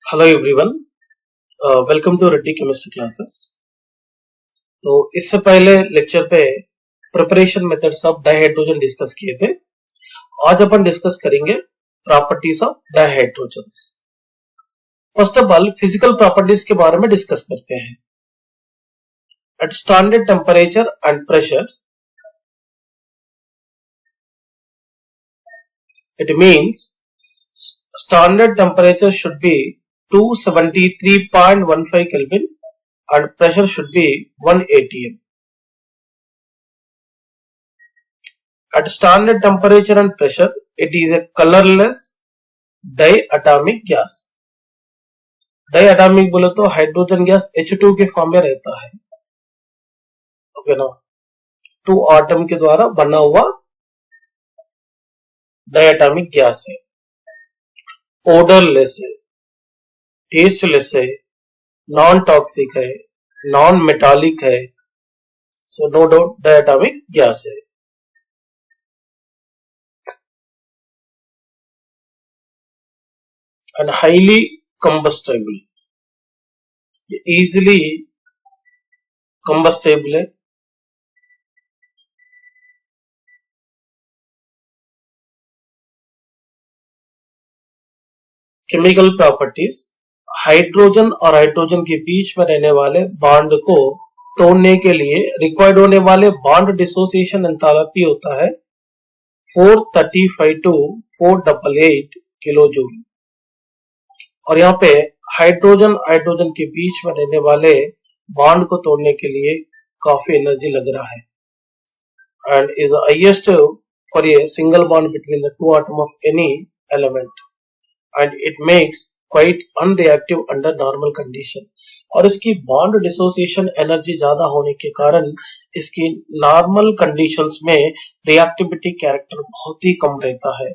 Hello everyone, welcome to Reddy chemistry classes. तो इससे पहले लेक्चर पे preparation methods of dihydrogen discuss किए थे। आज अपन डिस्कस करेंगे properties of dihydrogens. First of all physical properties के बारे में डिस्कस करते हैं। At standard temperature and pressure, it means standard temperature should be 273.15 Kelvin and pressure should be 1 atm. At standard temperature and pressure, it is a colorless diatomic gas. Diatomic बोले तो hydrogen gas H2 के form में रहता है, okay ना। 2 atom के द्वारा बना हुआ डायटोमिक गैस है। ओडरलेस है, टेस्टलेस है, नॉन टॉक्सिक है, नॉन मेटालिक है, so no doubt diatomic gas है। And highly combustible, easily combustible है। केमिकल प्रॉपर्टीज, हाइड्रोजन और हाइड्रोजन के बीच में रहने वाले बॉन्ड को तोड़ने के लिए रिक्वायर्ड होने वाले बॉन्ड डिसोसिएशन एंथैल्पी होता है 435 to 488 किलो जूल। और यहाँ पे हाइड्रोजन के बीच में रहने वाले बॉन्ड को तोड़ने के लिए काफी एनर्जी लग रहा है and is highest for a single bond between the two atom of any element and it makes quite unreactive under normal condition। और इसकी बॉन्ड डिसोसिएशन एनर्जी ज्यादा होने के कारण इसकी नॉर्मल कंडीशंस में रिएक्टिविटी कैरेक्टर बहुत ही कम रहता है।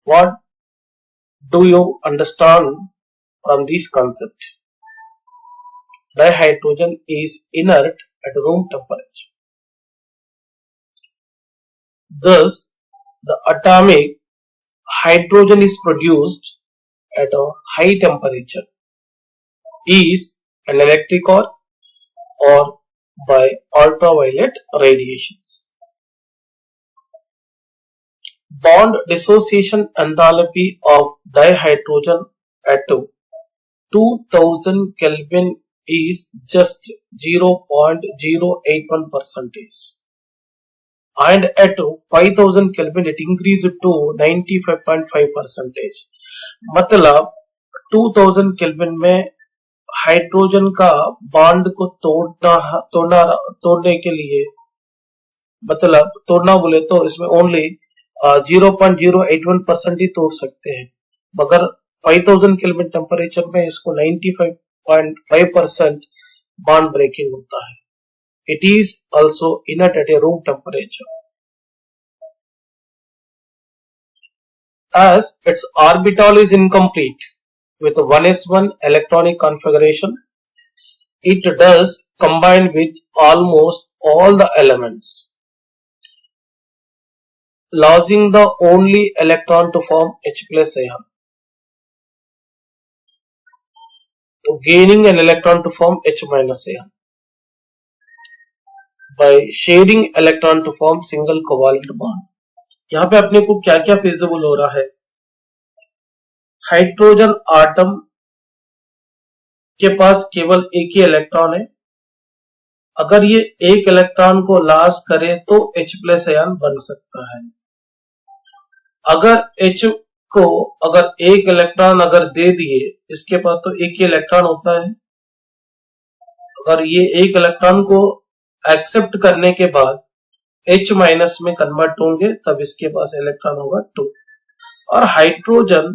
What do you understand from this concept? Dihydrogen is inert at room temperature. Thus, the atomic hydrogen is produced at a high temperature, is an electric or by ultraviolet radiations. Bond dissociation enthalpy of dihydrogen at 2000 Kelvin is just 0.081%. And at 5000 Kelvin it increased to 95.5%। मतलब 2000 Kelvin में hydrogen का bond को तोड़ने के लिए, मतलब तोड़ना बोले तो इसमें ओनली 0.081% ही तोड़ सकते हैं, मगर 5000 Kelvin टेम्परेचर में इसको 95.5% बॉन्ड ब्रेकिंग होता है। It is also inert at a room temperature. As its orbital is incomplete with 1s1 electronic configuration, it does combine with almost all the elements, losing the only electron to form H plus ion, so gaining an electron to form H minus ion by sharing electron to form single covalent bond। यहाँ पे अपने को क्या क्या feasible हो रहा है? Hydrogen atom के पास केवल एक ही इलेक्ट्रॉन है। अगर ये एक इलेक्ट्रॉन को लॉस करे तो H प्लस आयन बन सकता है। अगर H को अगर एक इलेक्ट्रॉन अगर दे दिए, इसके पास तो एक ही इलेक्ट्रॉन होता है। अगर ये एक इलेक्ट्रॉन को एक्सेप्ट करने के बाद H माइनस में कन्वर्ट होंगे तब इसके पास इलेक्ट्रॉन होगा 2। और हाइड्रोजन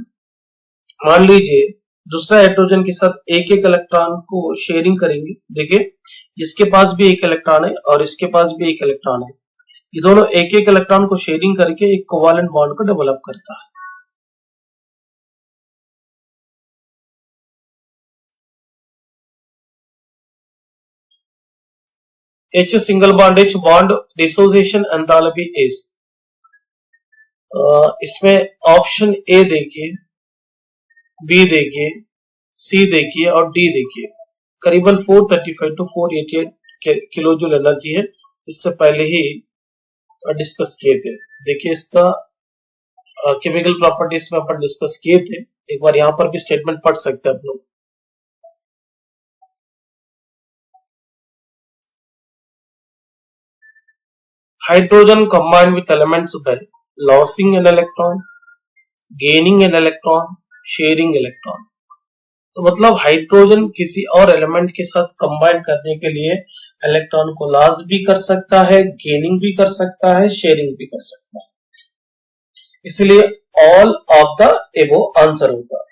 मान लीजिए दूसरा हाइड्रोजन के साथ एक एक इलेक्ट्रॉन को शेयरिंग करेंगे। देखिए इसके पास भी एक इलेक्ट्रॉन है और इसके पास भी एक इलेक्ट्रॉन है, ये दोनों एक एक इलेक्ट्रॉन को शेयरिंग करके एक कोवालेंट बॉन्ड को डेवलप करता है। H single bond H bond dissociation enthalpy is, इसमें ऑप्शन ए देखिए बी देखिए, सी देखिए और डी देखिए, करीबन 435 टू 488 किलो जूल एनर्जी है। इससे पहले ही डिस्कस किए थे। देखिए इसका केमिकल प्रॉपर्टीज में अपन डिस्कस किए थे। एक बार यहां पर भी स्टेटमेंट पढ़ सकते हैं आप लोग। Hydrogen combined with elements bye losing an electron, gaining an electron, sharing electron. तो मतलब हाइड्रोजन किसी और एलिमेंट के साथ कंबाइन करने के लिए इलेक्ट्रॉन को लॉस भी कर सकता है, गेनिंग भी कर सकता है, शेयरिंग भी कर सकता है। इसलिए ऑल ऑफ द एबो आंसर होगा।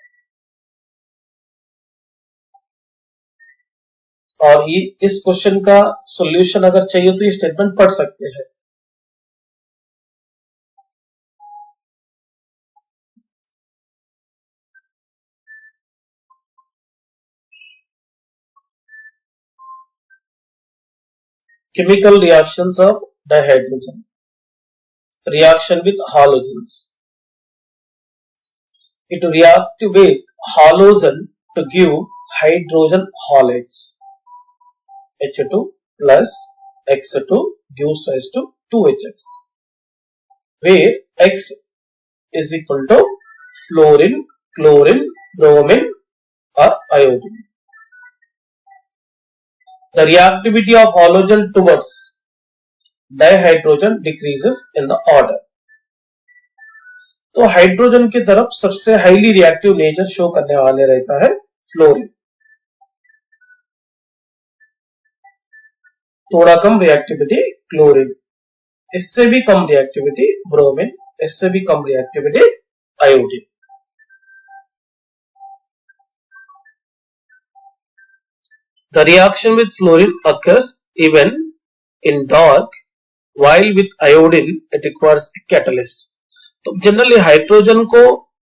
और ये इस क्वेश्चन का सॉल्यूशन अगर चाहिए तो ये स्टेटमेंट पढ़ सकते हैं। Chemical reactions of dihydrogen. Reaction with halogens. It reacts with halogen to give hydrogen halides. H2 plus X2 gives rise to 2HX, where X is equal to fluorine, chlorine, bromine or iodine. The reactivity of halogen towards dihydrogen decreases in the order. तो hydrogen की तरफ सबसे highly reactive nature show करने वाले रहता है fluorine, थोड़ा कम reactivity chlorine, इससे भी कम रिएक्टिविटी ब्रोमीन, इससे भी कम reactivity iodine. The reaction with fluorine occurs even in dark, while with iodine it requires a catalyst. तो जनरली हाइड्रोजन को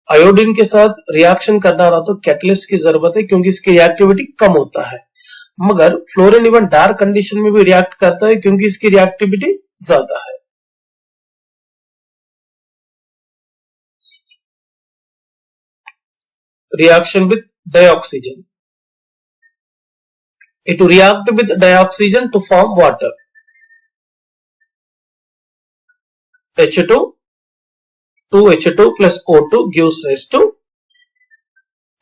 आयोडीन के साथ रिएक्शन करना रहा तो कैटलिस्ट की जरूरत है, क्योंकि इसकी रिएक्टिविटी कम होता है। मगर फ्लोरीन इवन डार्क कंडीशन में भी रिएक्ट करता है, क्योंकि इसकी रिएक्टिविटी ज्यादा है। Reaction with dioxygen. It react with dioxygen to form water. H2, 2H2 plus O2 gives rise to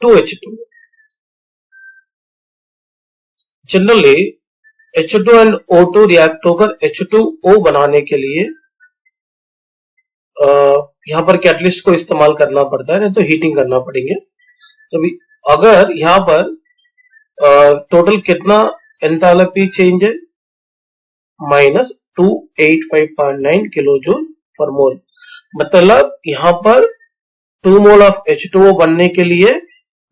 2H2. Generally, H2 and O2 react होकर H2O बनाने के लिए यहाँ पर कैटलिस्ट को इस्तेमाल करना पड़ता है, नहीं तो हीटिंग करना पड़ेंगे। तो अगर यहाँ पर टोटल कितना एंथैल्पी चेंज है, -285.9 किलो जूल पर मोल। मतलब यहां पर 2 मोल ऑफ H2O बनने के लिए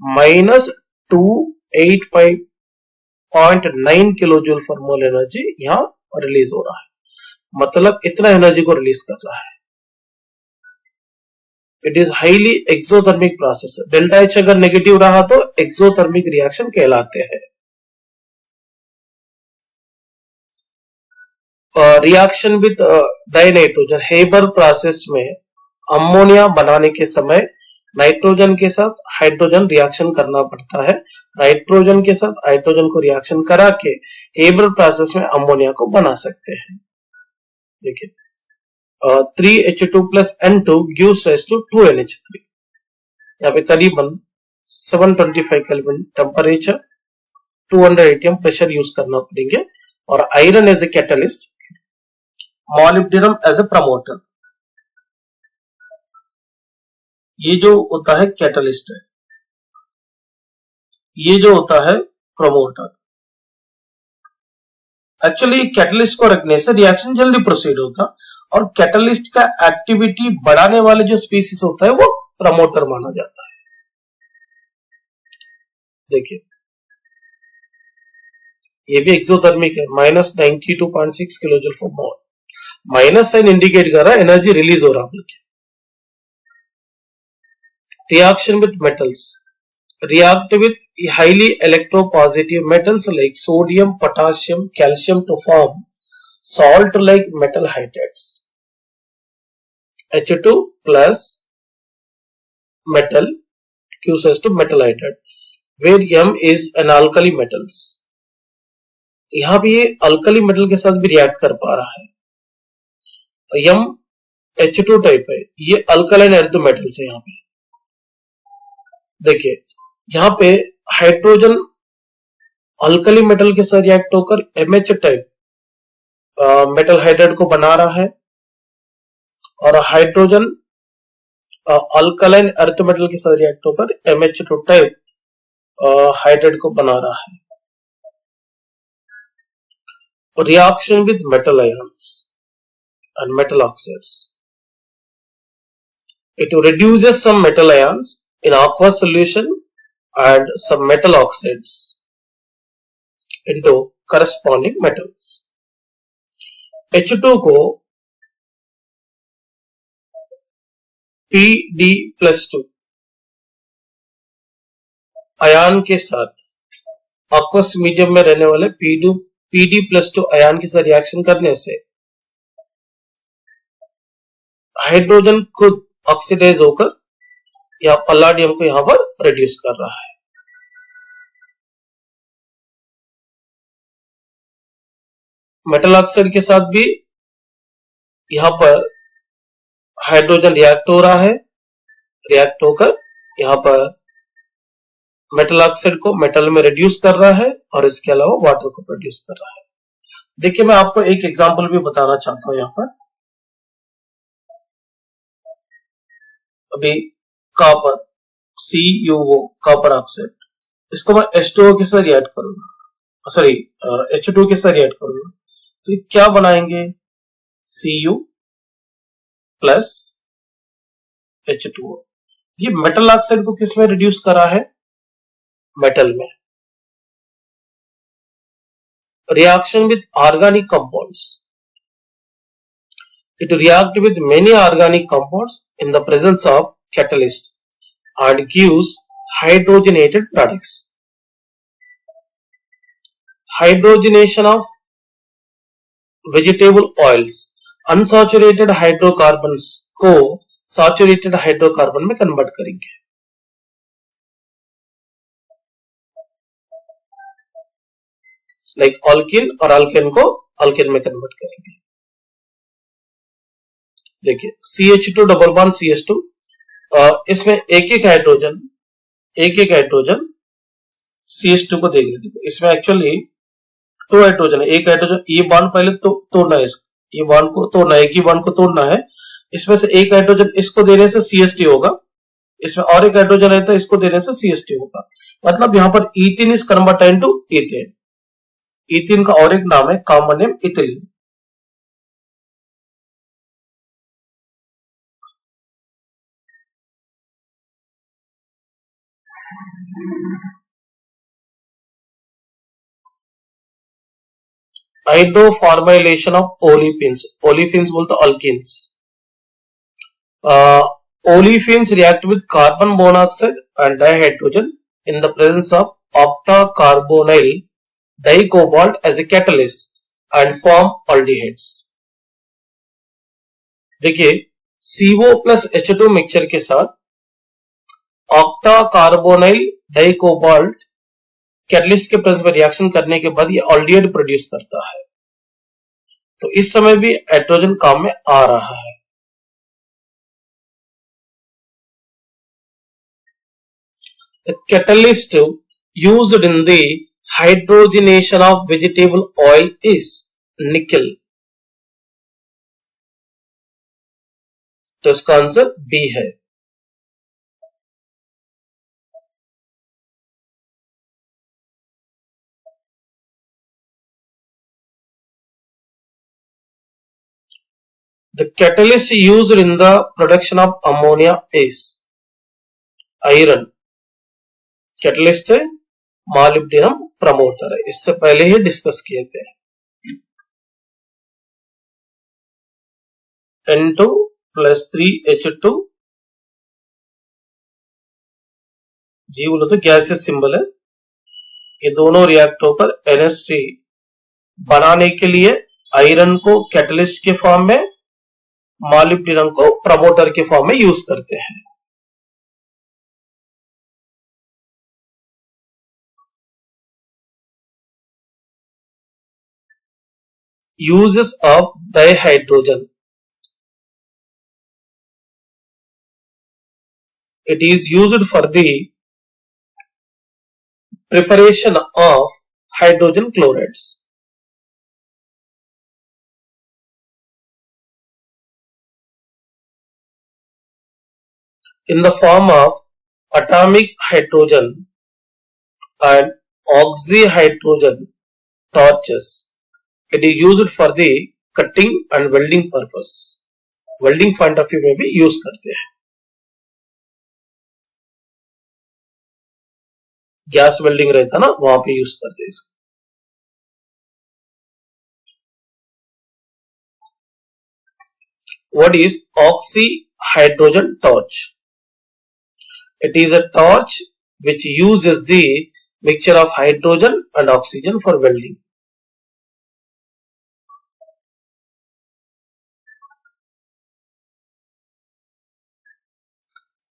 -285.9 किलो जूल पर मोल एनर्जी यहां रिलीज हो रहा है। मतलब इतना एनर्जी को रिलीज कर रहा है। It is highly exothermic process. Delta H अगर नेगेटिव रहा तो एक्सोथर्मिक रिएक्शन कहलाते हैं। Reaction with dinitrogen. Haber process में अमोनिया बनाने के समय नाइट्रोजन के साथ हाइड्रोजन रिएक्शन करना पड़ता है। नाइट्रोजन के साथ हाइड्रोजन को रिएक्शन करा के हेबर प्रोसेस में अमोनिया को बना सकते हैं। देखिए 3H2 plus N2 gives rise to 2NH3। यहाँ पे करीबन 725 kelvin temperature, 200 atm pressure use करना पड़ेंगे। और iron as a catalyst, molybdenum as a promoter. ये जो होता है कैटलिस्ट है, ये जो होता है प्रमोटर। एक्चुअली कैटलिस्ट को रखने से रिएक्शन जल्दी प्रोसीड होता, और कैटलिस्ट का एक्टिविटी बढ़ाने वाले जो स्पीसीज होता है वो प्रमोटर माना जाता है। देखिए ये भी एक्सोथर्मिक है, -92.6 kilo joule for mole. Minus sign indicate कर रहा है एनर्जी रिलीज हो रहा है। Reaction with metals. React with highly electropositive metals like sodium, potassium, calcium to form salt like metal hydrides. H2 plus metal Q says to metal hydride, where M is an alkali metals. यहां भी ये alkali metal के साथ भी react कर पा रहा है. M H2 टाइप है, ये अल्कलाइन अर्थ मेटल्स है. यहां पे देखिए, यहां पे हाइड्रोजन अल्कली मेटल के साथ रिएक्ट होकर MH टाइप मेटल हाइड्राइड को बना रहा है, और हाइड्रोजन अल्कलाइन अर्थ मेटल के साथ रिएक्ट होकर MH2 टाइप हाइड्राइड को बना रहा है. Reaction with metal ions and metal oxides. It reduces some metal ions in aqueous solution and some metal oxides into corresponding metals. H2 को Pd+2 ion के साथ aqueous मीडियम में रहने वाले Pd+2 आयन के साथ रिएक्शन करने से हाइड्रोजन खुद ऑक्सीडाइज होकर या पल्लाडियम को यहां पर रिड्यूस कर रहा है. मेटल ऑक्साइड के साथ भी यहां पर हाइड्रोजन रिएक्ट हो रहा है, रिएक्ट होकर यहां पर मेटल ऑक्साइड को मेटल में रिड्यूस कर रहा है और इसके अलावा वाटर को प्रोड्यूस कर रहा है. देखिए, मैं आपको एक एग्जांपल भी बताना चाहता हूं. यहां पर अभी कॉपर CuO कॉपर ऑक्साइड, इसको मैं H2O के साथ रिएक्ट करूंगा, सॉरी H2 के साथ रिएक्ट करूंगा, तो क्या बनाएंगे? Cu plus H2O. ये मेटल ऑक्साइड को किस में रिड्यूस करा है? मेटल में. Reaction with organic compounds. It react with many organic compounds in the presence of catalyst and gives hydrogenated products. Hydrogenation of vegetable oils. Unsaturated hydrocarbons को saturated hydrocarbon में convert करेंगे. Like ऑल्किन और alkane को alkane में convert करेंगे. देखिए, CH2 double bond CH2, इसमें एक एक हाइड्रोजन CH2 को देख लीजिए. इसमें एक्चुअली 2 हाइड्रोजन है. एक हाइड्रोजन, ये बॉन्ड पहले तो तोड़ना है, ये बॉन्ड को तोड़ना है, एक ही बॉन्ड को तोड़ना है. इसमें से एक हाइड्रोजन इसको देने से CH3 होगा, इसमें और एक हाइड्रोजन है तो इसको देने से CH2 होगा. मतलब यहां पर ethene is converted to ethane. Ethene का और एक नाम है common name ethylene. Hydroformylation of olefins. Olefins बोलते alkenes. Olefins react with carbon monoxide and dihydrogen in the presence of octacarbonyl dicobalt as a catalyst and form aldehydes. देखिए, CO plus H2 mixture के साथ octa carbonyl dicobalt catalyst के presence में reaction करने के बाद ये ऑल्डिहाइड प्रोड्यूस करता है. तो इस समय भी हाइड्रोजन काम में आ रहा है. The catalyst used in the hydrogenation of vegetable oil is nickel. तो इसका आंसर बी है. The catalyst used in the production of ammonia is iron. Catalyst है, मॉलिब्डेनम प्रमोटर है. इससे पहले ही डिस्कस किए थे. N2 प्लस 3H2 जी बोलो तो गैसेस सिंबल है. ये दोनों रिएक्ट होकर NH3 बनाने के लिए आयरन को कैटलिस्ट के फॉर्म में, मॉलिब्डेनम को प्रमोटर के फॉर्म में यूज करते हैं. uses of dihydrogen. It is used for the preparation of hydrogen chlorides. In the form of atomic hydrogen and oxyhydrogen torches. It is used for the cutting and welding purpose. Welding point of view में भी use करते हैं. Gas welding रहता ना, वहां पे use करते हैं इसको. What is oxyhydrogen torch? It is a torch which uses the mixture of hydrogen and oxygen for welding.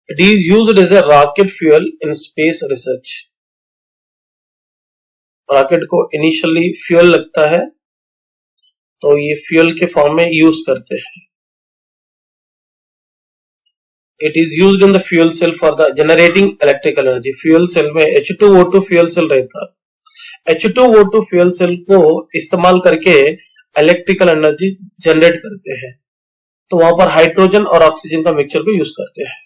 It is used as a rocket fuel in space research. Rocket को initially fuel लगता है, तो ये fuel के form में use करते हैं. It is used in the fuel cell for the generating electrical energy. Fuel cell में H2O2 फ्यूल सेल रहता है. H2O2 फ्यूल सेल को इस्तेमाल करके इलेक्ट्रिकल एनर्जी जनरेट करते हैं, तो वहां पर हाइड्रोजन और ऑक्सीजन का मिक्सचर को यूज करते हैं.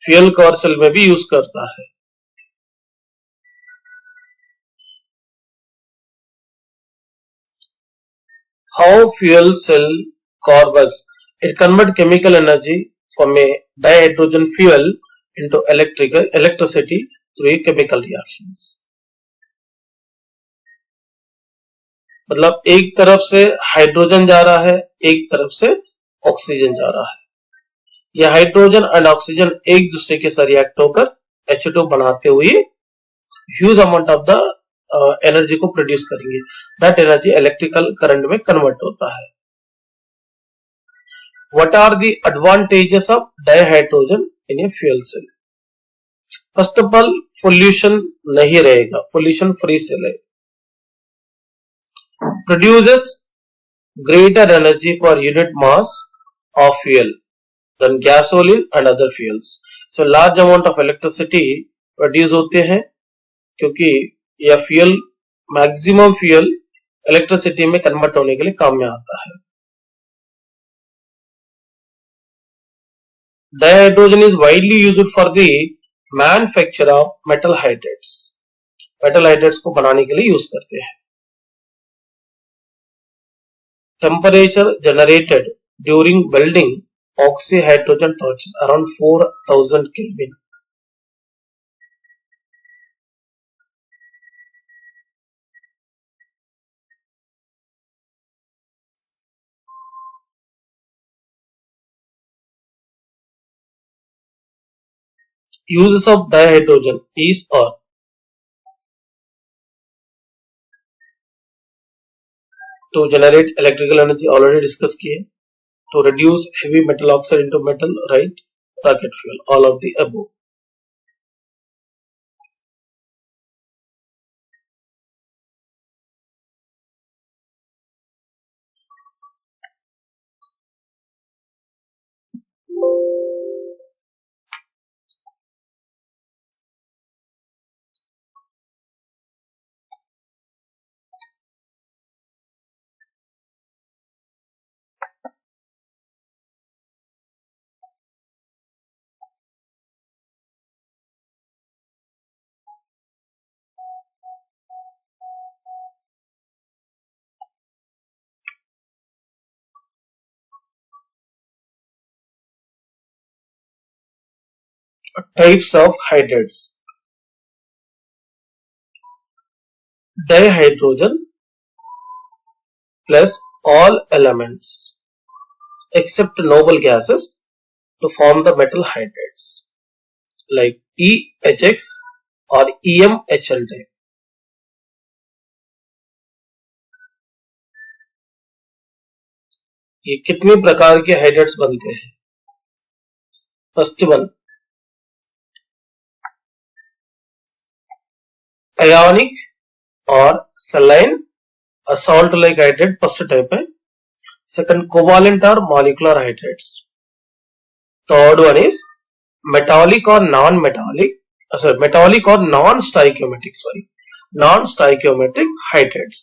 फ्यूल कवर सेल में भी यूज करता है. How fuel cell core works? It converts chemical energy from a dihydrogen fuel into electricity through chemical reactions. मतलब एक तरफ से हाइड्रोजन जा रहा है, एक तरफ से ऑक्सीजन जा रहा है. यह हाइड्रोजन एंड ऑक्सीजन एक दूसरे के साथ रिएक्ट होकर H2 बनाते हुए huge amount of the energy को प्रोड्यूस करेंगे. दैट एनर्जी इलेक्ट्रिकल करंट में कन्वर्ट होता है. What are the advantages of dihydrogen in a fuel cell? First of all, pollution नहीं रहेगा, पोल्यूशन फ्री सेल है. Produces greater energy per unit mass of fuel than gasoline and other fuels. So large amount of electricity produce होते हैं, क्योंकि यह fuel, maximum fuel electricity में convert होने के लिए काम में आता है. Dihydrogen is widely used for the manufacture of metal hydrates. Metal hydrates को बनाने के लिए यूज करते हैं. Temperature generated during welding oxyhydrogen torches around 4000 Kelvin. Uses of dihydrogen is or to generate electrical energy, already discussed किए. To reduce heavy metal oxide into metal, right? Rocket fuel, all of the above. Types of hydrates. Dihydrogen plus all elements except noble gases to form the metal hydrates like EHX or EMHL. ये कितने प्रकार के hydrates बनते हैं? First one, ionic or saline or salt like hydrate first type है. Second, covalent or molecular hydrates. Third one is metallic or non-metallic, metallic or non-stoichiometric, non-stoichiometric hydrates.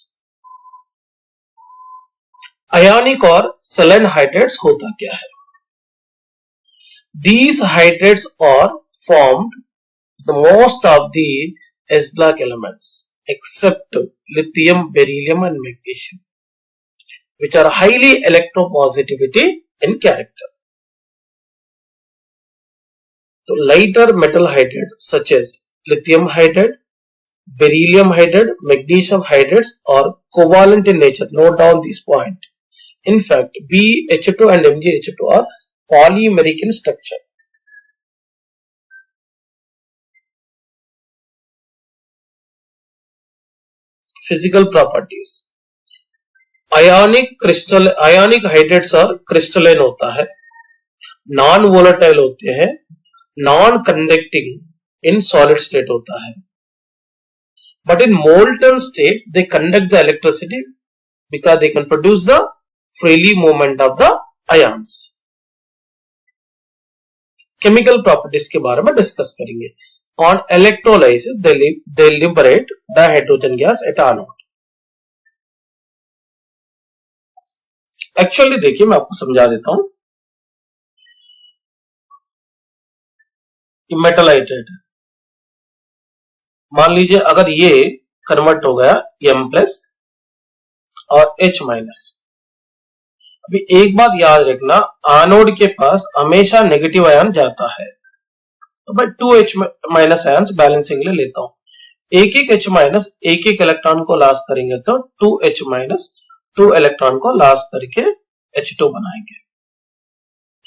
Ionic और saline hydrates होता क्या है? These hydrates are formed the most of the S-block elements except lithium, beryllium and magnesium, which are highly electropositivity in character. So lighter metal hydrate such as lithium hydrate, beryllium hydrate, magnesium hydrates are covalent in nature. Note down this point. In fact, BH2 and MgH2 are polymeric in structure. Physical properties. Ionic hydrates are crystalline होता है, non volatile होते हैं, non conducting in solid state होता है, but in molten state they conduct the electricity because they can produce the freely movement of the ions. Chemical properties के बारे में discuss करेंगे. On electrolysis they liberate dihydrogen gas at anode. Actually देखिए मैं आपको समझा देता हूं. मेटल हाइड्रेट है, मान लीजिए अगर ये कन्वर्ट हो गया M+ और H-. अभी एक बात याद रखना, एनोड के पास हमेशा नेगेटिव आयन जाता है, तो मैं 2H- आयन बैलेंसिंग ले लेता हूं. एक H- एक इलेक्ट्रॉन को लॉस करेंगे तो 2H- 2 इलेक्ट्रॉन को लॉस करके H2 बनाएंगे.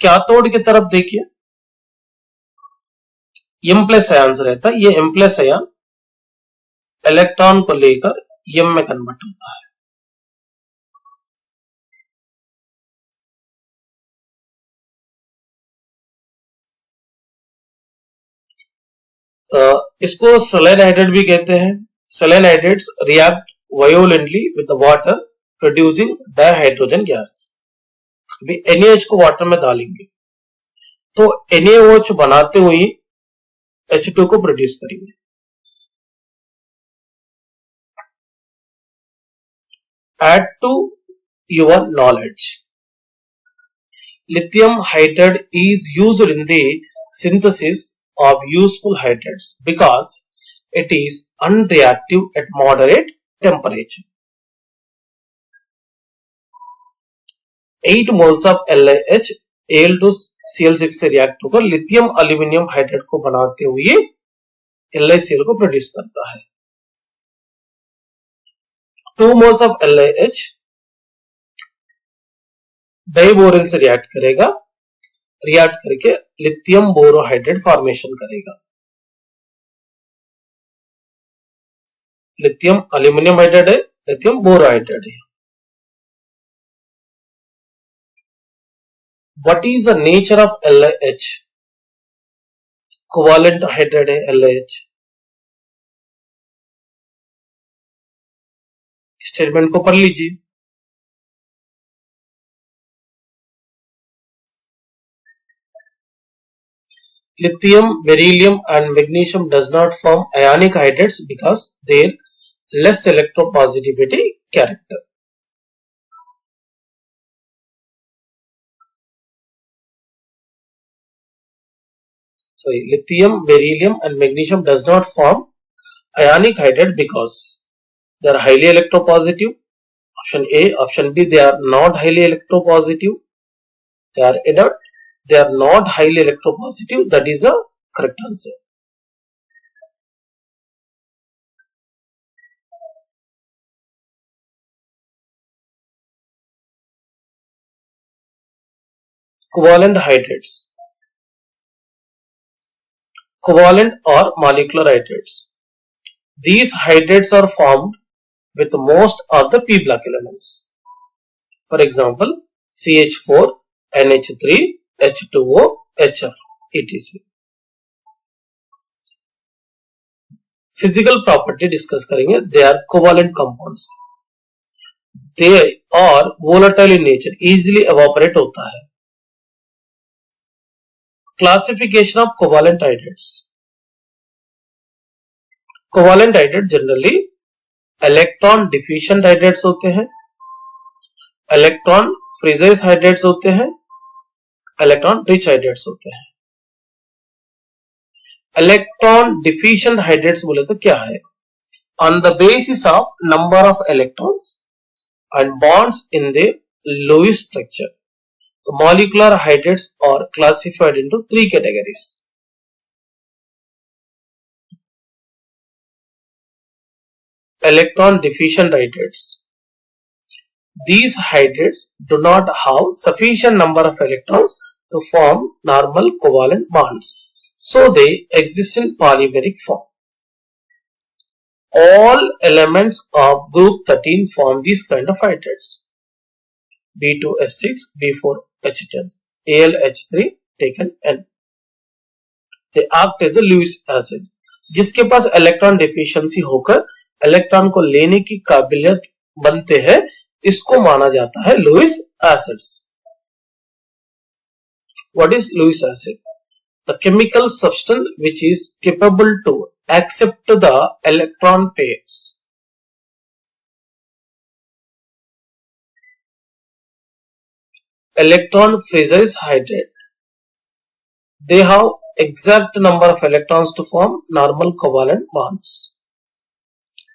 कैथोड की तरफ देखिए, M+ आयन रहता है, ये M+ आयन इलेक्ट्रॉन को लेकर M में कन्वर्ट होता है. इसको सलाइन हाइड्रेट भी कहते हैं. Saline hydrates react violently with water producing dihydrogen gas. अभी NaH को वाटर में डालेंगे तो NaOH बनाते हुए H2 को प्रोड्यूस करेंगे. Add to your knowledge, lithium hydride is used in the synthesis of useful hydrates because it is unreactive at moderate temperature. 8 moles of LiH Al2Cl6 से रिएक्ट होकर लिथियम एल्यूमिनियम हाइड्रेट को बनाते हुए LiCl को produce करता है. 2 moles of LiH डाइबोरिल से react करेगा, रिएक्ट करके लिथियम बोरोहाइड्रेट फॉर्मेशन करेगा. लिथियम एल्यूमिनियम हाइड्रेट है, लिथियम बोरोहाइड्रेट है. What is the nature of LiH? Covalent hydrate है LiH. स्टेटमेंट को पढ़ लीजिए. Lithium, beryllium and magnesium does not form ionic hydrates because their less electropositivity character. Sorry, lithium, beryllium and magnesium does not form ionic hydrate because they are highly electropositive. Option A. Option B. They are not highly electropositive. They are inert. They are not highly electropositive. That is the correct answer. Covalent hydrates. Covalent or molecular hydrates. These hydrates are formed with most of the p block elements. For example, CH4, NH3, H2O, HF, etc. Physical property discuss करेंगे। They are covalent compounds, they are volatile in nature, easily evaporate होता है। Classification of covalent hydrates. Covalent hydrate generally electron deficient hydrates होते हैं, electron freezes hydrates होते हैं, electron rich hydrates होते हैं। Electron deficient hydrates बोले तो क्या है? On the basis of number of electrons and bonds in the Lewis structure. The molecular hydrates are classified into three categories. Electron deficient hydrates. These hydrates do not have sufficient number of electrons to form normal covalent bonds, so they exist in polymeric form. All elements of group 13 form these kind of hydrates. B2S6, B4H10, AlH3 taken N. They act as a Lewis acid. जिसके पास electron deficiency होकर electron को लेने की काबिलियत बनते हैं, इसको माना जाता है Lewis acids. What is Lewis acid? The chemical substance which is capable to accept the electron pairs. Electron freezes hydrate. They have exact number of electrons to form normal covalent bonds.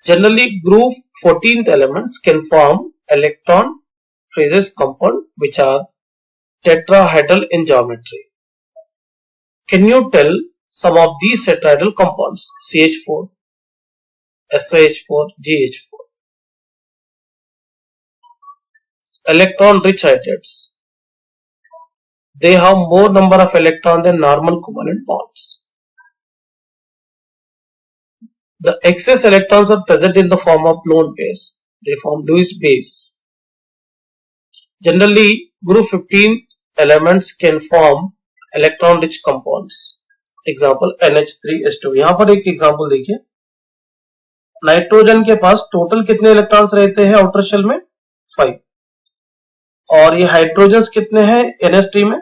Generally, group 14th elements can form electron freezes compound which are tetrahedral in geometry. Can you tell some of these tetrahedral compounds? CH4, SiH4, GH4. Electron rich hydrates. They have more number of electrons than normal covalent bonds. The excess electrons are present in the form of lone pairs. They form Lewis base. Generally, group 15 elements can form electron rich compounds. Example NH3H2। यहां पर एक example देखिए, nitrogen के पास total कितने electrons रहते हैं outer shell में? 5। और ये हाइड्रोजन्स कितने हैं NH3 में?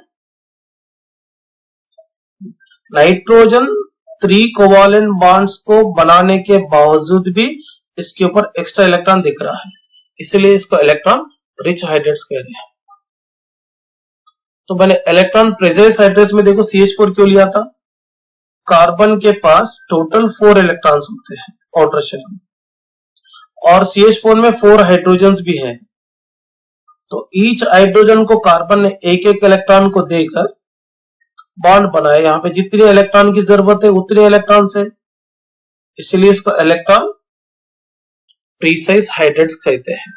नाइट्रोजन 3 कोवैलेंट बॉन्ड्स को बनाने के बावजूद भी इसके ऊपर एक्स्ट्रा इलेक्ट्रॉन दिख रहा है, इसलिए इसको इलेक्ट्रॉन रिच हाइड्रेट्स कह रहे हैं। तो मैंने इलेक्ट्रॉन प्रेजेंस हाइड्रेट्स में देखो CH4 क्यों लिया था? कार्बन के पास टोटल 4 इलेक्ट्रॉन्स होते हैं आउटर शेल में, और CH4 में 4 हाइड्रोजन्स भी हैं। तो ईच हाइड्रोजन को कार्बन ने एक एक इलेक्ट्रॉन को देकर बॉन्ड बनाया। यहां पे जितने इलेक्ट्रॉन की जरूरत है उतने इलेक्ट्रॉन है, इसलिए इसको इलेक्ट्रॉन प्रीसाइज हाइड्रेट्स कहते हैं।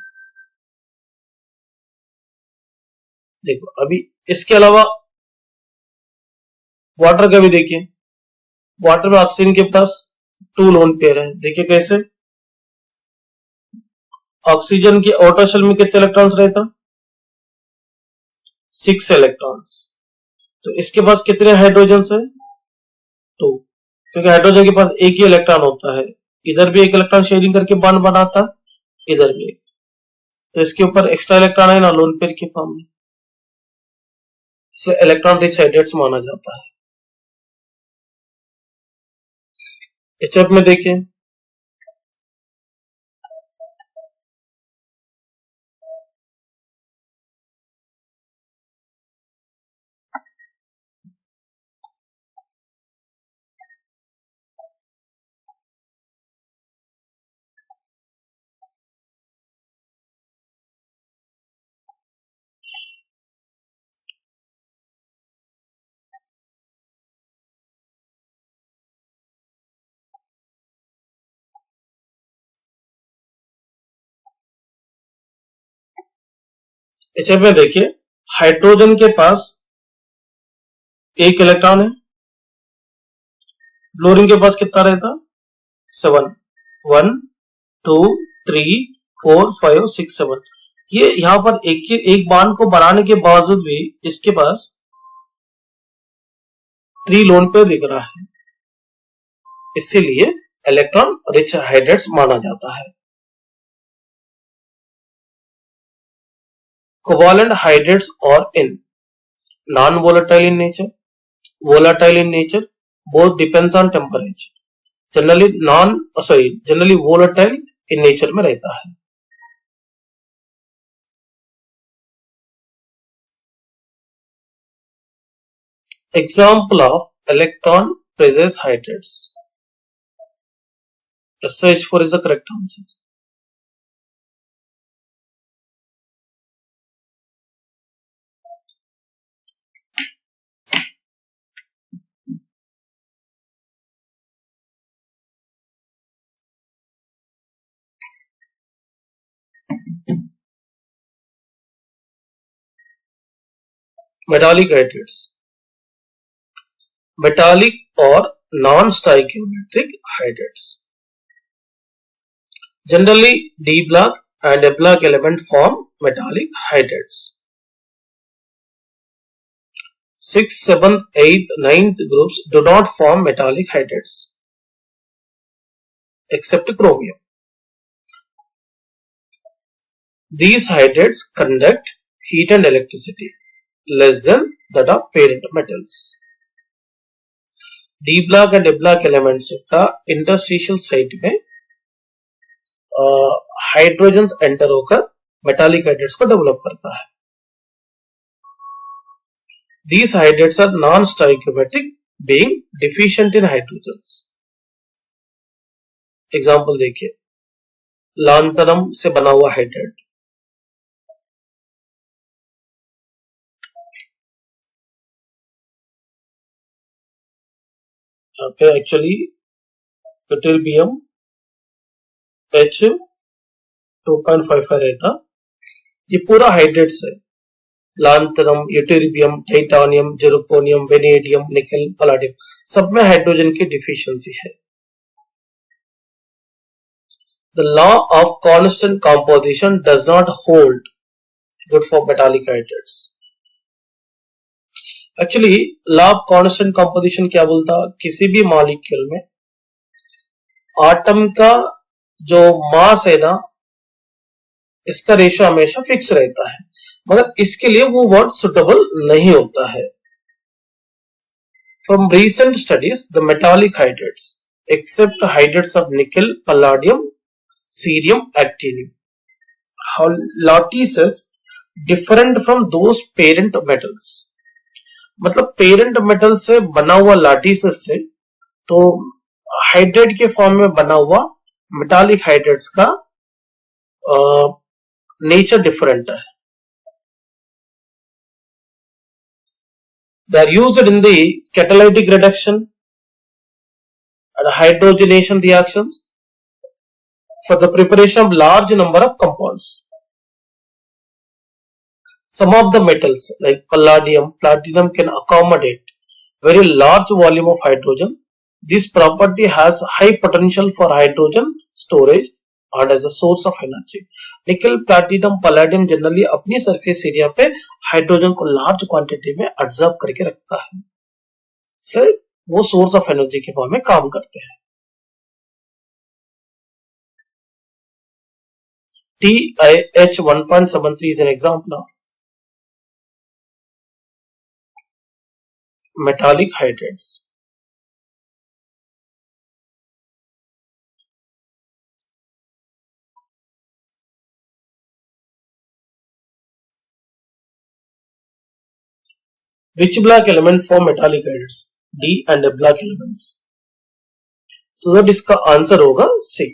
देखो अभी इसके अलावा वाटर का भी देखिए, वाटर में ऑक्सीजन के पास 2 लोन पेयर है। देखिए कैसे, ऑक्सीजन की आउटर शेल में कितने इलेक्ट्रॉन्स रहता? 6 इलेक्ट्रॉन्स। तो इसके पास कितने हाइड्रोजन है? 2, क्योंकि हाइड्रोजन के पास एक ही इलेक्ट्रॉन होता है। इधर भी एक इलेक्ट्रॉन शेयरिंग करके बॉन्ड बनाता, इधर भी एक। तो इसके ऊपर एक्स्ट्रा इलेक्ट्रॉन है ना लोन पेयर के फॉर्म में, इसलिए इलेक्ट्रॉन रिच हाइड्रेट्स माना जाता है। HF में देखिए, HF में देखिए, हाइड्रोजन के पास एक इलेक्ट्रॉन है, फ्लोरीन के पास कितना रहता? 7। 1 2 3 4 5 6 7। ये यहां पर एक बॉन्ड को बनाने के बावजूद भी इसके पास 3 लोन पेयर दिख रहा है, इसीलिए इलेक्ट्रॉन रिच हाइड्रेट्स माना जाता है। कोवालेंट हाइड्रेट्स और in non volatile in nature, volatile in nature, both depends on temperature, generally volatile in nature में रहता है। Example of electron praises hydrates, SH4 is the correct answer. Metallic hydrates, metallic or non-stoichiometric hydrates. Generally, D block and F block element form metallic hydrates. 6th, 7th, 8th, 9th groups do not form metallic hydrates except chromium. These hydrates conduct heat and electricity less than that of parent metals. D block and F block elements का interstitial site में hydrogen enter होकर metallic hydrates को develop करता है। These hydrates are non-stoichiometric, being deficient in hydrogens. Example देखिए, लांतनम से बना हुआ हाइड्रेट, यहाँ पे एक्चुअली यूटिलियम H2.55 रहता, ये पूरा हाइड्रेट्स है। लांतनम, यूटेरियम, टाइटानियम, जिरकोनियम, वेनेडियम, निकल, पलाडियम, सब में हाइड्रोजन की डिफिशियंसी है। The law of constant composition does not hold good for metallic hydrates. Actually law of constant composition क्या बोलता, किसी भी मॉलिक्यूल में आटम का जो मास है ना, इसका रेशियो हमेशा फिक्स रहता है, मगर इसके लिए वो वर्ड सुटेबल नहीं होता है। From recent studies the metallic hydrates except hydrates of nickel, palladium, cerium, actinium, lattices different from those parent metals. मतलब पेरेंट मेटल से बना हुआ लॉटिसेस से तो हाइड्रेट के फॉर्म में बना हुआ मेटालिक हाइड्रेट्स का नेचर डिफरेंट है। They are used in the catalytic reduction and hydrogenation reactions for the preparation of large number of compounds. Some of the metals like palladium, platinum can accommodate very large volume of hydrogen. This property has high potential for hydrogen storage and as a source of energy. निकल, platinum, palladium generally अपनी surface area पे hydrogen को large quantity में observe करके रखता है, इसलिए वो सोर्स ऑफ एनर्जी के फॉर्म में काम करते हैं। TiH 1.73 is an example of metallic hydrates. Which black element form metallic hydrates? D and F black elements. So that इसका आंसर होगा C.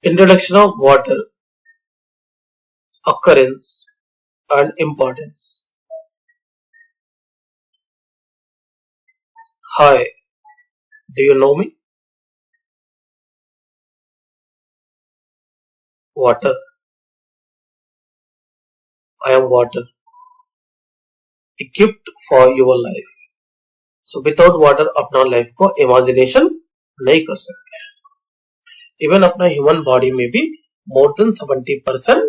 Introduction of water, occurrence and importance. Hi, do you know me? Water. I am water, equipped for your life. So without water अपना life को imagination नहीं कर सकते हैं. Even अपना human body में भी मोर देन 70%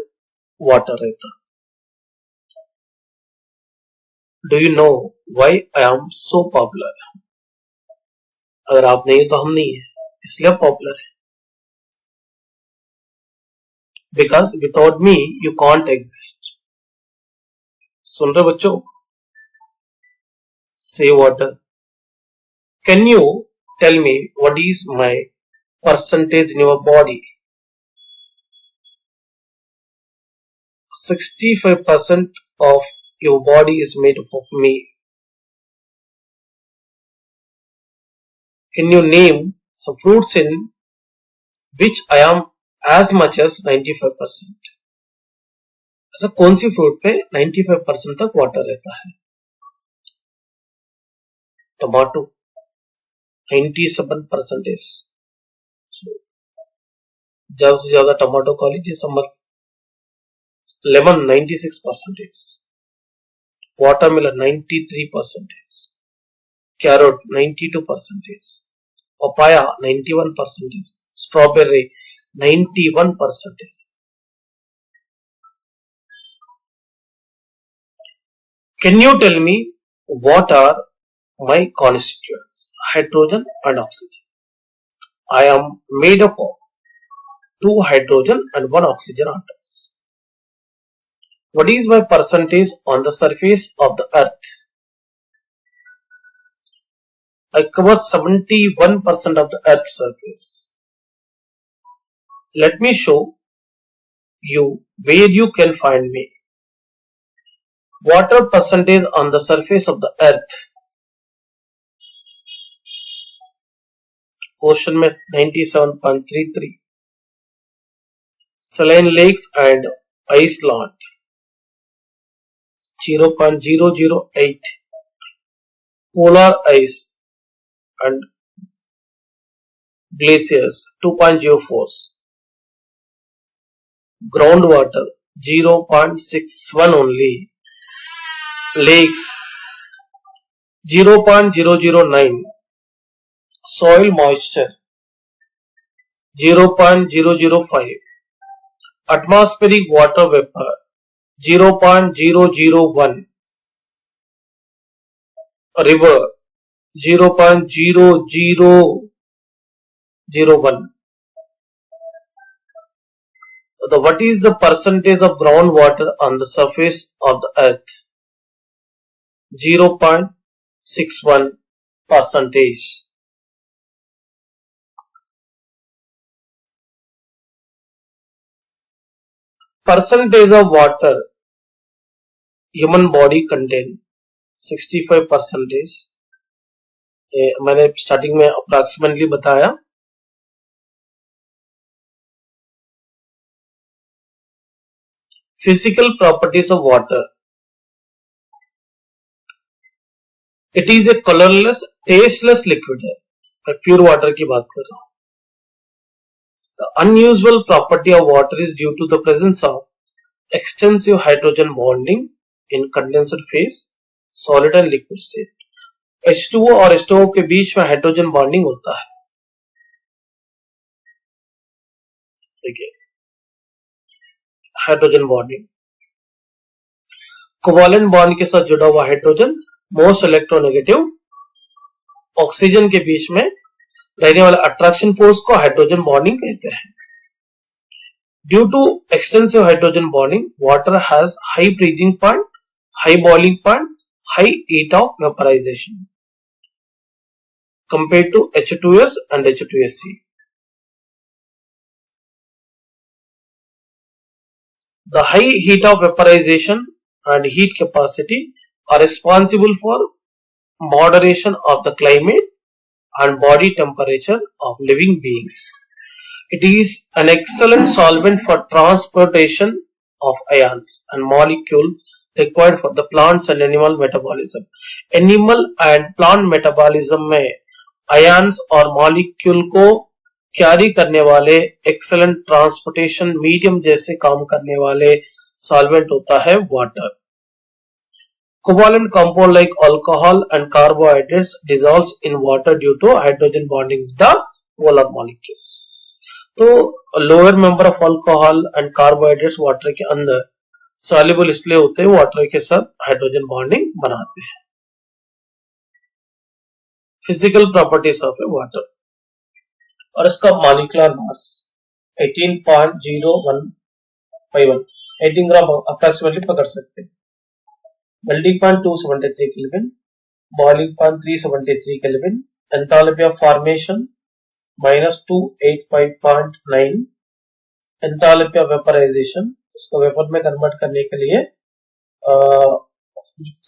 वाटर रहता. Do you know why I am so popular? अगर आप नहीं तो हम नहीं है, इसलिए पॉपुलर है. Because without me you can't exist. सुन रहे बच्चों? से water. Can you tell me what is my percentage in your body? 65% of your body is made up of me. Can you name some fruits in which I am as much as 95%? ऐसा कौन सी fruit पे 95% तक water रहता है? Tomato 97%. ज्यादा से ज्यादा tomato खा लीजिए summer. Lemon 96%, watermelon 93%, carrot 92%, papaya 91%, strawberry 91%. Can you tell me what are my constituents? Hydrogen and oxygen. I am made up of 2 hydrogen and 1 oxygen atoms. What is my percentage on the surface of the earth? I cover 71% of the earth's surface. Let me show you where you can find me. Water percentage on the surface of the earth. Ocean में 97.33. Saline lakes and Iceland 0.008. Polar ice and glaciers 2.04. Groundwater 0.61 only. Lakes 0.009. Soil moisture 0.005. Atmospheric water vapor 0.001. River 0.0001. So what is the percentage of groundwater on the surface of the earth? 0.61%. Percentage of water human body contain 65%. मैंने starting में approximately बताया. Physical properties of water. It is a colorless, tasteless liquid. मैं pure water की बात कर रहा हूं. The unusual property of water is due to the presence of extensive hydrogen bonding in condensed phase, solid and liquid state. H2O और H2O के बीच में हाइड्रोजन बॉन्डिंग होता है. देखिए हाइड्रोजन बॉन्डिंग. कोवैलेंट बॉन्ड के साथ जुड़ा हुआ हाइड्रोजन मोस्ट इलेक्ट्रोनेगेटिव. ऑक्सीजन के बीच में रहने वाले अट्रैक्शन फोर्स को हाइड्रोजन बॉन्डिंग कहते हैं. Due to extensive hydrogen bonding water has high freezing point, high boiling point, high heat of vaporisation compared to H2S and H2SC. The high heat of vaporization and heat capacity are responsible for moderation of the climate and body temperature of living beings. It is an excellent solvent for transportation of ions and molecule required for the plants and animal metabolism. Animal and plant metabolism में ions और molecule को carry करने वाले excellent transportation medium जैसे काम करने वाले solvent होता है water. Covalent compound like alcohol and carbohydrates dissolves in water due to hydrogen bonding with the polar molecules. तो lower member of alcohol and carbohydrates water के अंदर सॉल्युबल इसलिए होते हैं वाटर के साथ हाइड्रोजन बॉन्डिंग बनाते हैं. Physical properties of A water और इसका मॉलिक्यूलर मास 18.0151 18 ग्राम अप्रॉक्सीमेटली पकड़ सकते हैं. Melting point 273 kelvin, boiling point 373 kelvin, enthalpy of formation -285.9, enthalpy of vaporisation इसको वेपर में कन्वर्ट करने के लिए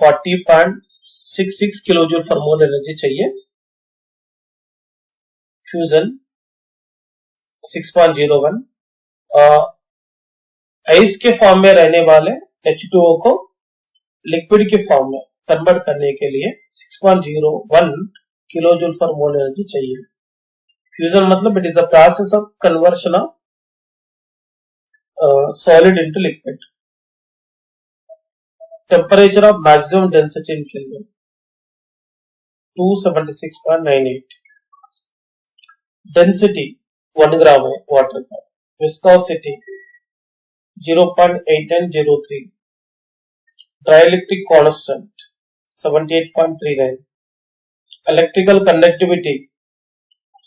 40.66 किलोजूल फॉर मोल एनर्जी चाहिए. फ्यूजन 6.01. आइस के फॉर्म में रहने वाले H2O को लिक्विड के फॉर्म में कन्वर्ट करने के लिए 6.01 किलोजूल फॉर मोल एनर्जी चाहिए. फ्यूजन मतलब it is a process of conversion of solid into liquid. Temperature of maximum density in kelvin 276.98. Density 1 ग्राम है वाटर का. Viscosity 0.8903. Dielectric constant 78.39. Electrical conductivity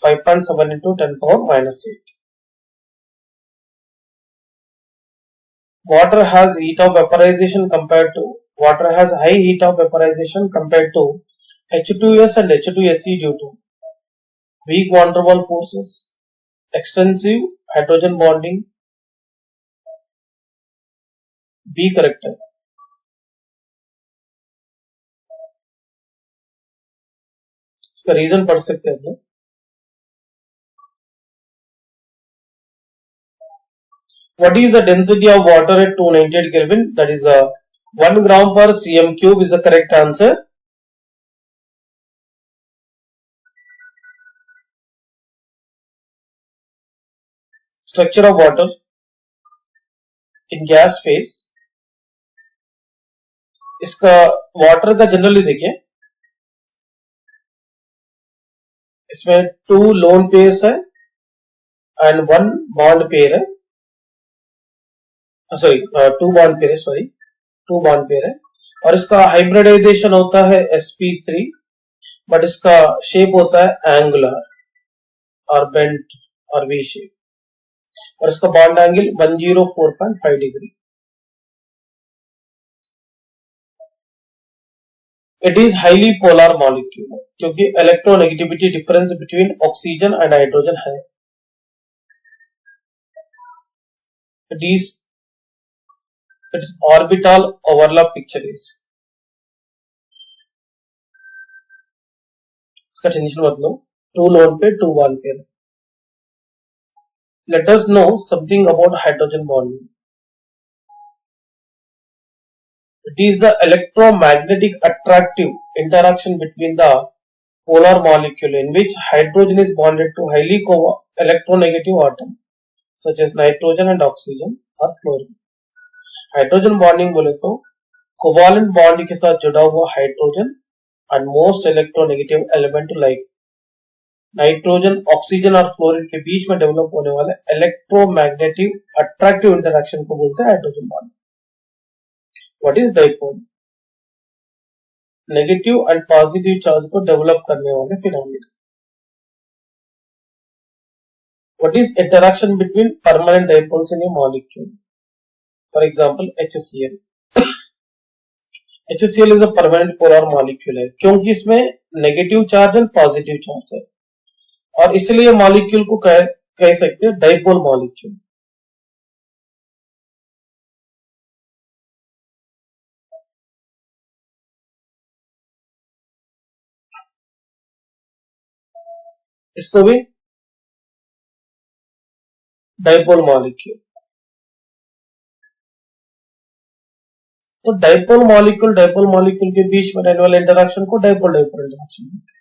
5.7 into 10 power minus 8. Water has high heat of vaporization compared to H2S and H2SE due to weak van der Waals forces, extensive hydrogen bonding. B correct है. इसका reason पढ़ सकते हैं. What is the density of water at 298 Kelvin? That is 1 gram per cm cube is the correct answer. Structure of water in gas phase. इसका water का generally देखिए, इसमें 2 lone pairs है एंड 1 बॉन्ड पेयर है. Sorry 2 bond pair है. Sorry 2 bond pair है. और इसका हाइब्रिडाइजेशन होता है sp3, बट इसका शेप होता है एंगुलर और बेंट और वी शेप. और इसका bond angle 104.5 degree. It is highly polar molecule क्योंकि electronegativity difference between oxygen and hydrogen है. its orbital overlap picture is. इसका टेंशन मत लो. 2 लोन पे 2 बॉन्ड पे. Let us know something about hydrogen bonding. It is the electromagnetic attractive interaction between the polar molecule in which hydrogen is bonded to highly electronegative atom such as nitrogen and oxygen or fluorine. Hydrogen bonding बोले तो covalent bond के साथ जुड़ा हुआ hydrogen and most electronegative element like nitrogen, oxygen और fluorine के बीच में डेवलप होने वाले इलेक्ट्रोमैग्नेटिक अट्रैक्टिव इंटरेक्शन को बोलते हैं hydrogen bond. What is dipole? Negative and positive charge को डेवलप करने वाले phenomena. What is interaction between permanent dipoles in A molecule? For example HCl. HCl is a permanent polar molecule है क्योंकि इसमें negative charge and positive charge है और इसलिए molecule को कह सकते हैं डाइपोल मॉलिक्यूल. इसको भी डाइपोल मॉलिक्यूल। तो डाइपोल मॉलिक्यूल के बीच में रहने वाले इंटरेक्शन को डाइपोल डाइपोल इंटरेक्शन कहते हैं।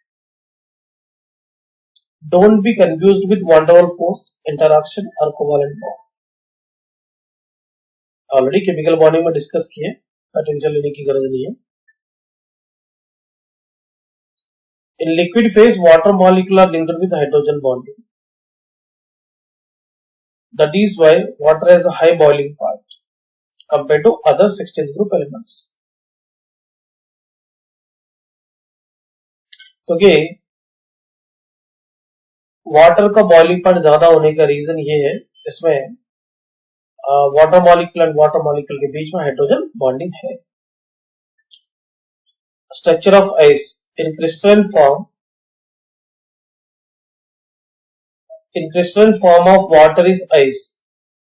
Don't be confused with one dipole force interaction और covalent bond. Already chemical bonding में डिस्कस किए, टेंशन लेने की जरूरत नहीं है। In liquid phase, water molecule are linked with hydrogen bonding. That is why water has a high boiling point compared to other 16 group elements. क्योंकि water का boiling point ज्यादा होने का रीजन ये है, इसमें water molecule and water molecule के बीच में हाइड्रोजन बॉन्डिंग है। Structure of ice in crystalline form of water is ice.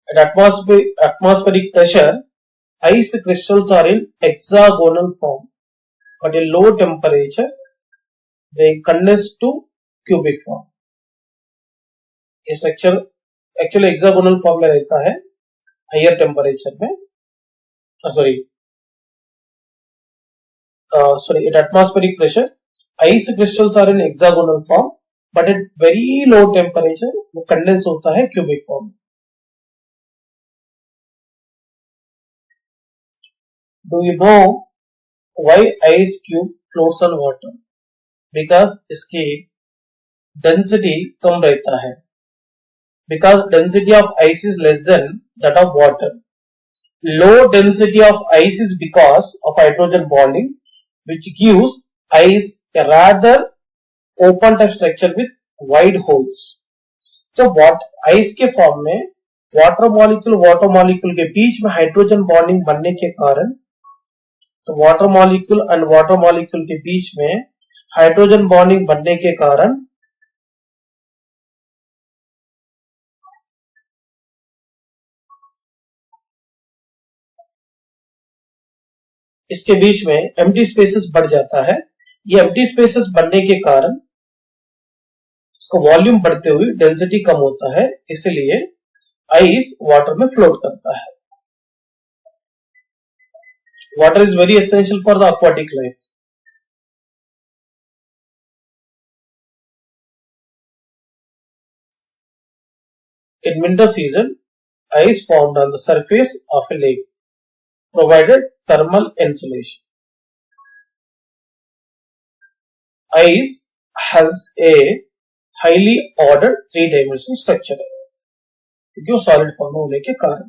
At atmospheric pressure, ice crystals are in hexagonal form, but in low temperature they condense to cubic form. ये structure actually hexagonal form में रहता है higher temperature में, at atmospheric pressure ice crystals are in hexagonal form, but at very low temperature वो condense होता है cubic form. Do you know why ice cube floats on water? Because इसकी density कम रहता है। Because density of ice is less than that of water. Low density of ice is because of hydrogen bonding, which gives ice a rather open type structure with wide holes. जब ice के form में water molecule के बीच में hydrogen bonding बनने के कारण, तो वाटर मॉलिक्यूल के बीच में हाइड्रोजन बॉन्डिंग बनने के कारण इसके बीच में एम्प्टी स्पेसेस बढ़ जाता है। ये एम्प्टी स्पेसेस बनने के कारण इसका वॉल्यूम बढ़ते हुए डेंसिटी कम होता है, इसलिए आइस वाटर में फ्लोट करता है। Water is very essential for the aquatic life. In winter season, ice formed on the surface of a lake provided thermal insulation. Ice has a highly ordered three-dimensional structure क्योंकि वो solid form में होने के कारण।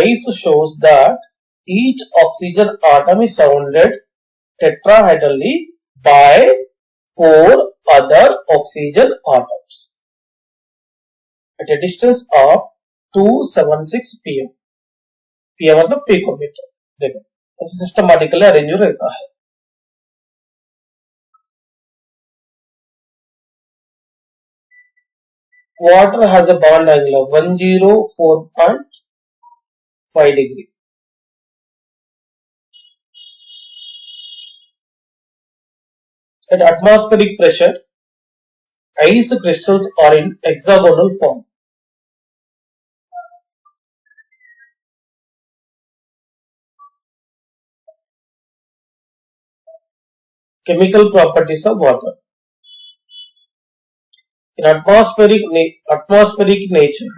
Ice shows that each oxygen atom is surrounded tetrahedrally by 4 other oxygen atoms at a distance of 276 pm. pm मतलब picometre. देखो ऐसे systematically arrange रहता है। Water has a bond angle of 104.5 degree. At atmospheric pressure, ice crystals are in hexagonal form. Chemical properties of water. In atmospheric nature,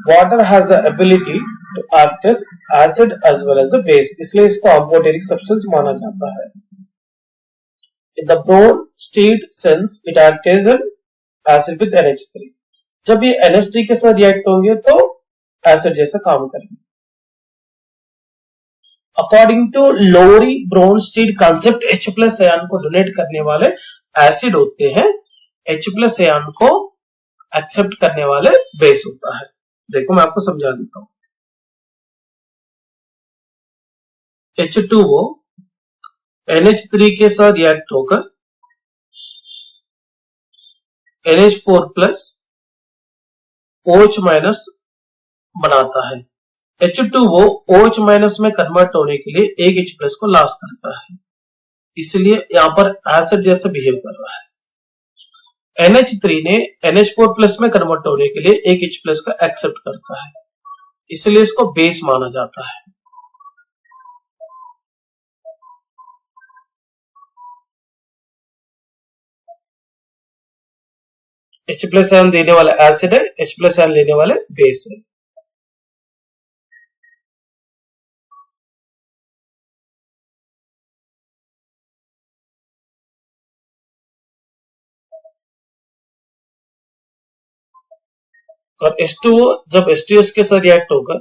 water has the ability to act as acid as well as a base, इसलिए इसको amphoteric substance माना जाता है। In the Bronsted sense, it acts as an acid with NH3. जब ये NH3 के साथ react होंगे तो एसिड जैसा काम करेंगे। According to Lowry Bronsted concept, H+ ion को डोनेट करने वाले एसिड होते हैं, H+ आयन को एक्सेप्ट करने वाले बेस होता है। देखो मैं आपको समझा देता हूं। H2O NH3 के साथ रिएक्ट होकर NH4+ OH- बनाता है। H2O OH- में कन्वर्ट होने के लिए एक H+ को लॉस करता है, इसलिए यहां पर एसिड जैसे बिहेव कर रहा है। NH3 ने NH4 प्लस में कन्वर्ट होने के लिए एक H प्लस का एक्सेप्ट करता है, इसलिए इसको बेस माना जाता है। H प्लस आयन देने वाला एसिड है, H प्लस आयन लेने वाले बेस है। और H2O जब H2S के साथ रिएक्ट होगा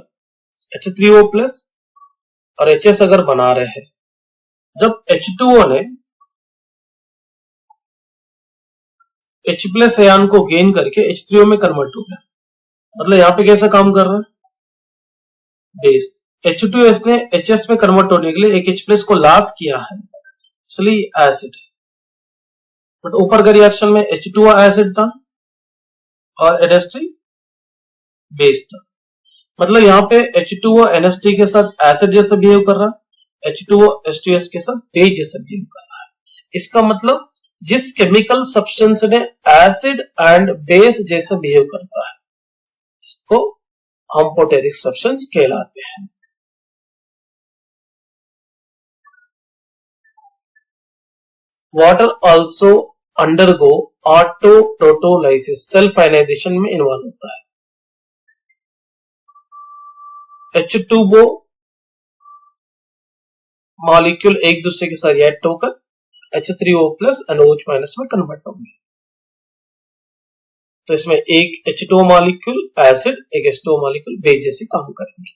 H3O प्लस और HS अगर बना रहे हैं, जब H2O ने H प्लस आयन को गेन करके H3O में कन्वर्ट हो गया, मतलब यहां पे कैसा काम कर रहा है, बेस। H2S ने HS में कन्वर्ट होने के लिए एक H प्लस को लॉस किया है, इसलिए एसिड। बट ऊपर का रिएक्शन में H2O एसिड था और NH3 बेस था, मतलब यहाँ पे H2O NH3 के साथ एसिड जैसा बिहेव कर रहा है, H2O H2S के साथ बेस जैसा बिहेव कर रहा है। इसका मतलब जिस केमिकल सब्सटेंस ने एसिड एंड बेस जैसा बिहेव करता है, इसको अम्फोटेरिक सब्सटेंस कहलाते हैं। Water also undergo autoprotolysis, self ionisation में इन्वॉल्व होता है। H2O मॉलिक्यूल एक दूसरे के साथ रिएक्ट होकर H3O प्लस NOH माइनस में कन्वर्ट होंगे, तो इसमें एक H2O मॉलिक्यूल एसिड, एक H2O मॉलिक्यूल बेस जैसे काम करेंगे।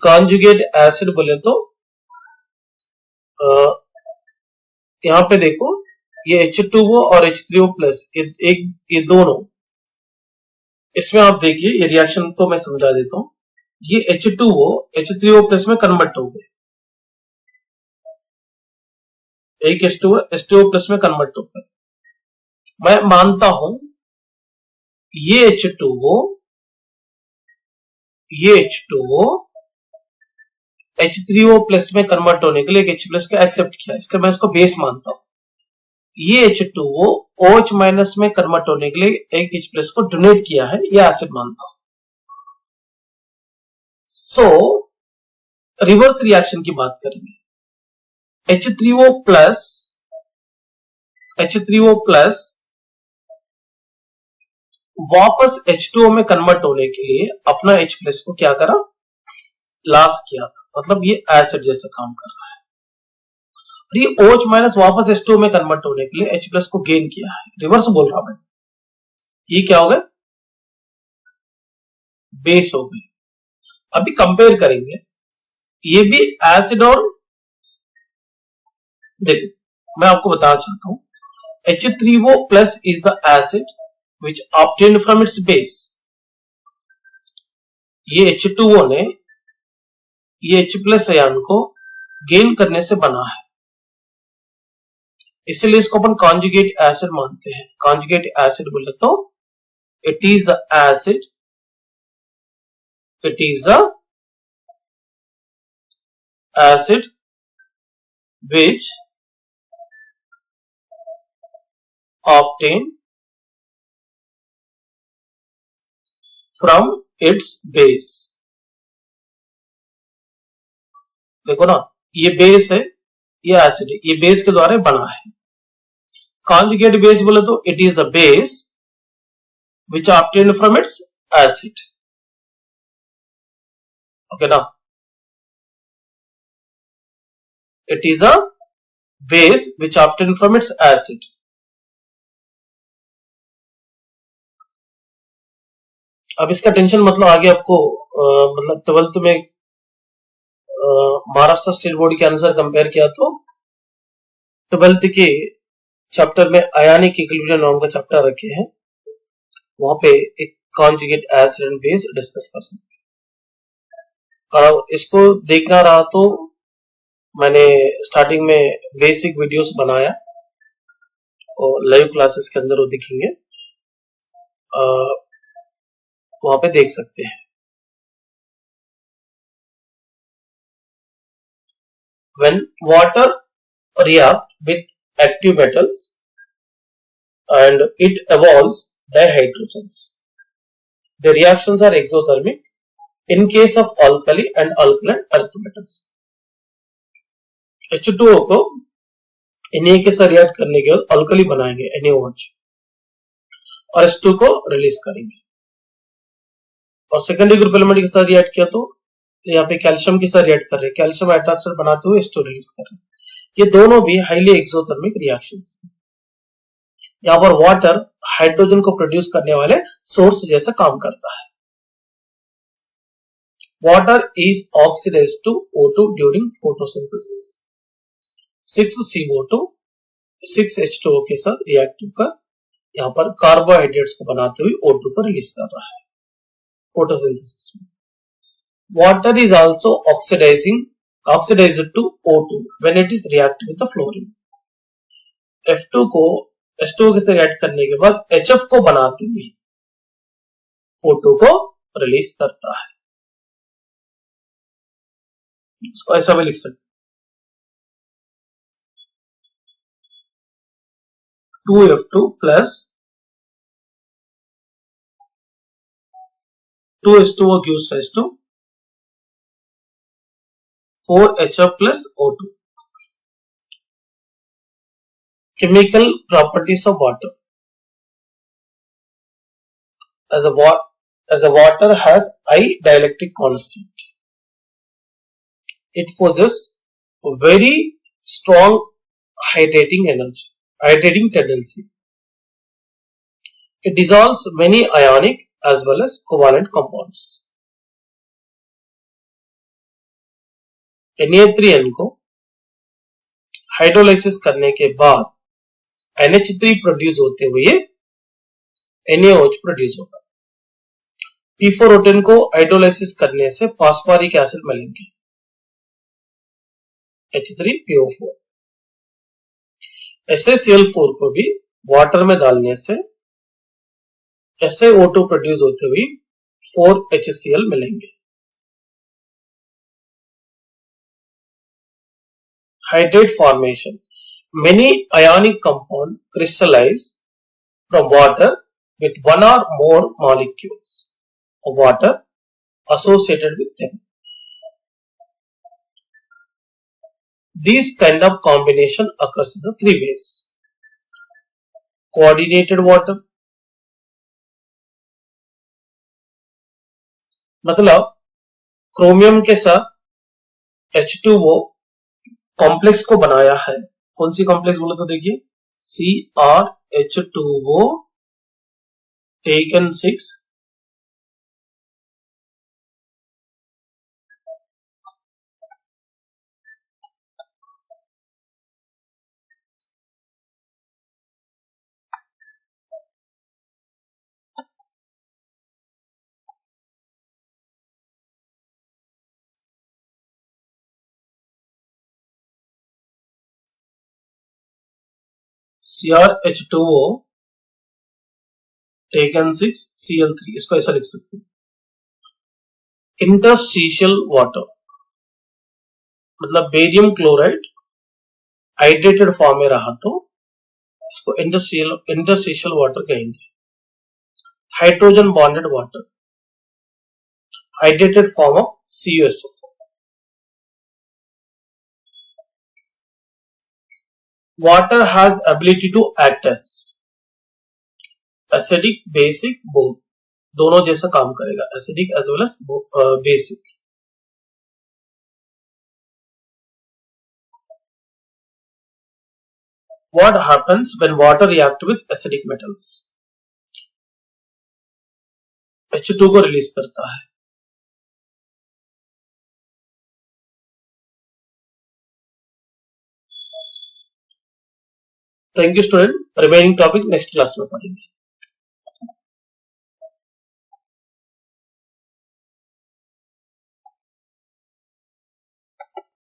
कॉन्जुगेट एसिड बोले तो यहां पे देखो, ये H2O और H3O प्लस ये दोनों, इसमें आप देखिए ये रिएक्शन तो मैं समझा देता हूं। ये H2O H3O प्लस में कन्वर्ट हो गए, एक H2O प्लस में कन्वर्ट हो गए। मैं मानता हूं ये H2O H3O प्लस में कन्वर्ट होने के लिए एक H प्लस का एक्सेप्ट किया, इसलिए मैं इसको बेस मानता हूं। ये H2O OH माइनस में कन्वर्ट होने के लिए एक H प्लस को डोनेट किया है, ये एसिड मानता हूं। सो रिवर्स रिएक्शन की बात करेंगे, H3O प्लस वापस H2O में कन्वर्ट होने के लिए अपना H प्लस को क्या करा, लॉस किया था, मतलब ये एसिड जैसा काम कर रहा है। और ये OH माइनस वापस H2O में कन्वर्ट होने के लिए H प्लस को गेन किया है, रिवर्स बोल रहा हूं मैं। ये क्या हो गया, बेस हो गई। अभी कंपेयर करेंगे, ये भी एसिड और, देखो मैं आपको बताना चाहता हूं, H3O plus is the acid which obtained from its base. ये H2O ने ये H प्लस आयन को गेन करने से बना है, इसलिए इसको अपन कॉन्जुगेट एसिड मानते हैं। कॉन्जुगेट एसिड बोले तो it is the acid, it is a acid which obtained from its base। देखो ना, ये बेस है, ये एसिड है, ये बेस के द्वारा बना है। कॉन्जुगेट बेस बोले तो it is the base which obtained from its acid। Okay ना, it is a base which obtained from its acid। अब इसका टेंशन मतलब आगे आपको मतलब 12th में महाराष्ट्र स्टेट बोर्ड के अनुसार कंपेयर किया तो 12th के चैप्टर में आयनिक इक्विलिब्रियम नाम का चैप्टर रखे हैं, वहां पे एक conjugate acid and base discuss कर सकते हैं। और इसको देखना रहा तो मैंने स्टार्टिंग में बेसिक वीडियोस बनाया और लाइव क्लासेस के अंदर वो दिखेंगे। वहां पे देख सकते हैं। When water react with active metals and it evolves dihydrogens, the reactions are exothermic in case of alkali and alkaline earth metals. H2O को Na के साथ रिएक्ट करने के बाद अल्कली बनाएंगे NaOH और H2 को रिलीज करेंगे, और सेकेंडरी ग्रुप एलिमेंट के साथ रिएक्ट किया तो यहाँ पे कैल्शियम के साथ रिएक्ट कर रहे हैं, कैल्शियम हाइड्रोक्साइड बनाते हुए H2 रिलीज कर रहे हैं। ये दोनों भी हाईली एक्सोथर्मिक रिएक्शंस हैं। यहाँ पर वाटर हाइड्रोजन को प्रोड्यूस करने वाले सोर्स जैसा काम करता है। Water is oxidised to O2 during photosynthesis. 6CO2 6H2O के साथ रिएक्ट होकर यहाँ पर कार्बोहाइड्रेट्स को बनाते हुए O2 को रिलीज कर रहा है फोटोसिंथेसिस में। Water is also oxidized to O2 when it is react with the fluorine. F2 को H2O के साथ रिएक्ट करने के बाद HF को बनाते हुए O2 को रिलीज करता है। इसको ऐसा भी लिख सकते 2F2 plus 2H2O gives rise to 4HF plus O2. Chemical properties of water. As a water has high dielectric constant, it possesses very strong hydrating tendency. It dissolves many ionic as well as covalent compounds. Na3N को hydrolysis करने के बाद NH3 produce होते हुए NaOH produce होगा। P4O10 को hydrolysis करने से फास्फोरिक एसिड मिलेंगे H3PO4। SaCl4 को भी वाटर में डालने से SaO2 प्रोड्यूस होते हुए 4HCl मिलेंगे। Hydrate formation. Many ionic compounds crystallize from water with one or more molecules of water associated with them. This kind of combination occurs in the three ways. Coordinated water, मतलब chromium के साथ H2O complex को बनाया है। कौन C complex बोले तो देखिए CrH2O taken 6 CrH2O taken 6 Cl3, इसको ऐसा लिख सकते हैं। इंटरस्टिशियल वाटर मतलब बेरियम क्लोराइड हाइड्रेटेड फॉर्म में रहा तो इसको इंटरस्टिशियल वाटर कहेंगे। Hydrogen bonded water hydrated form of CuSO4। Water has ability to act as acidic, basic, both, दोनों जैसा काम करेगा, acidic as well as basic। What happens when water react with acidic metals? H2 को release करता है। Thank you student, remaining topic next class में पढ़ेंगे।